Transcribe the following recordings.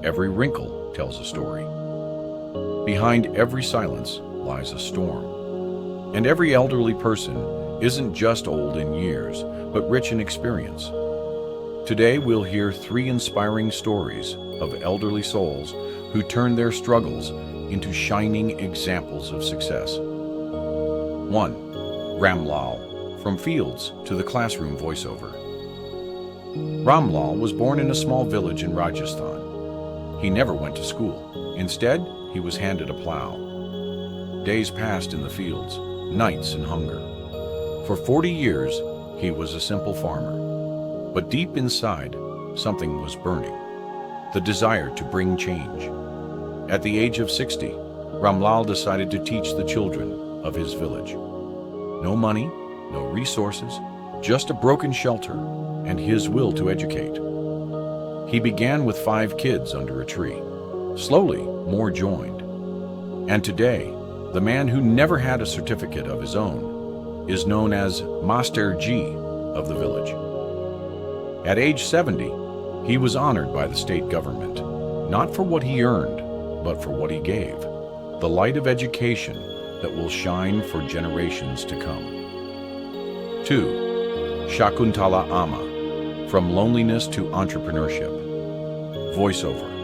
Every wrinkle tells a story. Behind every silence lies a storm. And every elderly person isn't just old in years, but rich in experience. Today we'll hear 3 inspiring stories of elderly souls who turned their struggles into shining examples of success. 1. Ramlal, from fields to the classroom voiceover. Ramlal was born in a small village in Rajasthan. He never went to school. Instead, he was handed a plow. Days passed in the fields, nights in hunger. For 40 years, he was a simple farmer. But deep inside, something was burning. The desire to bring change. At the age of 60, Ramlal decided to teach the children of his village. No money, no resources, just a broken shelter and his will to educate. He began with 5 kids under a tree. Slowly, more joined. And today, the man who never had a certificate of his own is known as Master Ji of the village. At age 70, he was honored by the state government, not for what he earned, but for what he gave, the light of education that will shine for generations to come. 2. Shakuntala Amma, from loneliness to entrepreneurship. Voiceover.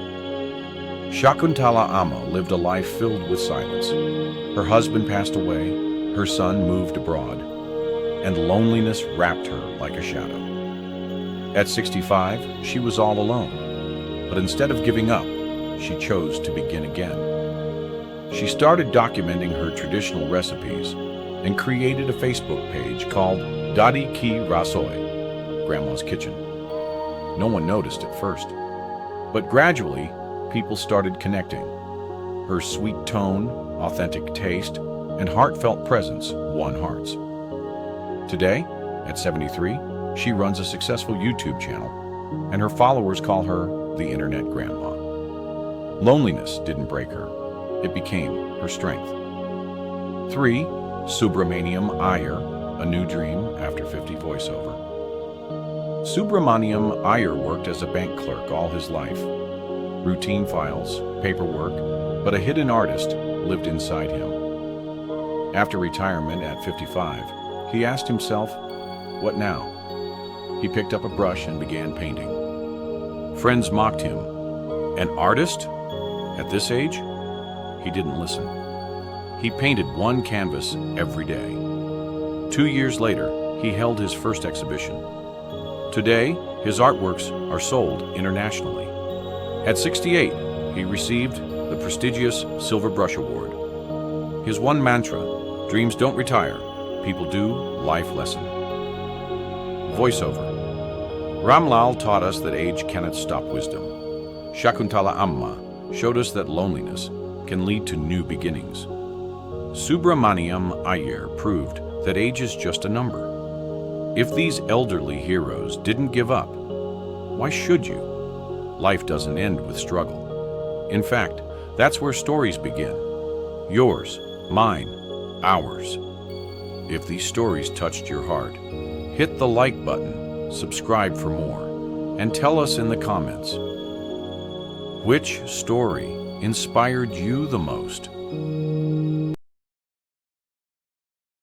Shakuntala Amma lived a life filled with silence. Her husband passed away, her son moved abroad, and loneliness wrapped her like a shadow. At 65, she was all alone, but instead of giving up, she chose to begin again. She started documenting her traditional recipes and created a Facebook page called Dadi Ki Rasoi, Grandma's Kitchen. No one noticed at first, but gradually, people started connecting. Her sweet tone, authentic taste, and heartfelt presence won hearts. Today, at 73, she runs a successful YouTube channel, and her followers call her the Internet Grandma. Loneliness didn't break her. It became her strength. 3. Subramaniam Iyer, a new dream after 50 voiceover. Subramaniam Iyer worked as a bank clerk all his life. Routine files, paperwork, but a hidden artist lived inside him. After retirement at 55, he asked himself, what now? He picked up a brush and began painting. Friends mocked him. An artist? At this age? He didn't listen. He painted 1 canvas every day. 2 years later, he held his first exhibition. Today, his artworks are sold internationally. At 68, he received the prestigious Silver Brush Award. His one mantra, dreams don't retire, people do, life lesson. Voiceover. Ramlal taught us that age cannot stop wisdom. Shakuntala Amma showed us that loneliness can lead to new beginnings. Subramaniam Iyer proved that age is just a number. If these elderly heroes didn't give up, why should you? Life doesn't end with struggle. In fact, that's where stories begin. Yours, mine, ours. If these stories touched your heart, hit the like button, subscribe for more, and tell us in the comments, which story inspired you the most?